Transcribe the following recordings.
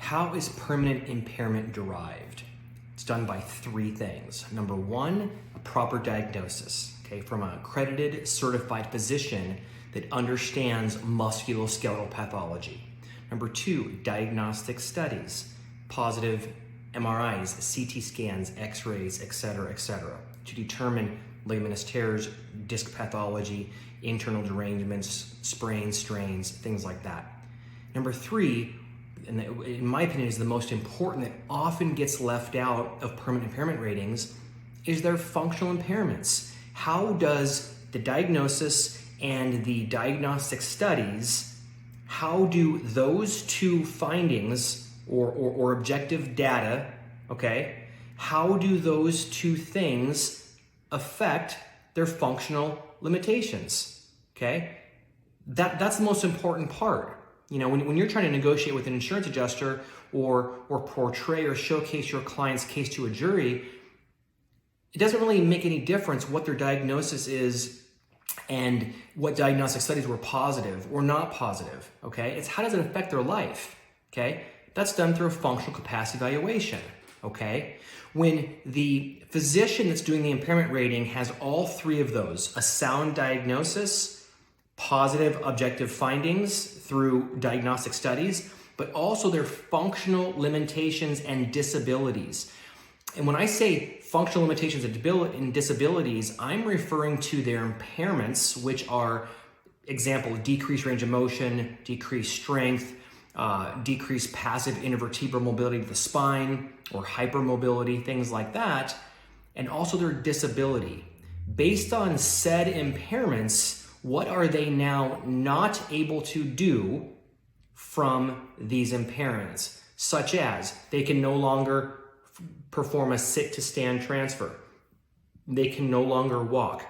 How is permanent impairment derived? It's done by three things. Number one, a proper diagnosis, okay, from an accredited, certified physician that understands musculoskeletal pathology. Number two, diagnostic studies, positive MRIs, CT scans, X-rays, et cetera, to determine ligamentous tears, disc pathology, internal derangements, sprains, strains, things like that. Number three, and in my opinion is the most important, that often gets left out of permanent impairment ratings, is their functional impairments. How does the diagnosis and the diagnostic studies, how do those two findings or objective data, okay, how do those two things affect their functional limitations, okay? That's the most important part. You know, when you're trying to negotiate with an insurance adjuster or portray or showcase your client's case to a jury, it doesn't really make any difference what their diagnosis is and what diagnostic studies were positive or not positive, okay? It's how does it affect their life, okay? That's done through a functional capacity evaluation, okay? When the physician that's doing the impairment rating has all three of those, a sound diagnosis, positive objective findings through diagnostic studies, but also their functional limitations and disabilities. And when I say functional limitations and disabilities, I'm referring to their impairments, which are, example, decreased range of motion, decreased strength, decreased passive intervertebral mobility of the spine, or hypermobility, things like that, and also their disability. Based on said impairments, what are they now not able to do from these impairments? Such as they can no longer perform a sit to stand transfer. They can no longer walk.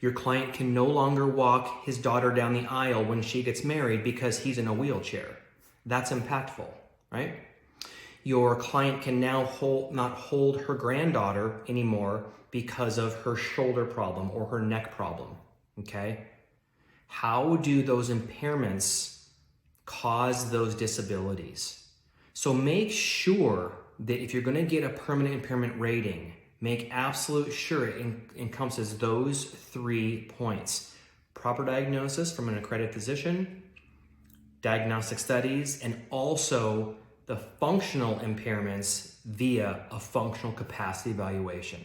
Your client can no longer walk his daughter down the aisle when she gets married because he's in a wheelchair. That's impactful, right? Your client can now not hold her granddaughter anymore because of her shoulder problem or her neck problem. Okay? How do those impairments cause those disabilities? So make sure that if you're going to get a permanent impairment rating, make absolute sure it encompasses those 3 points: proper diagnosis from an accredited physician, diagnostic studies, and also the functional impairments via a functional capacity evaluation.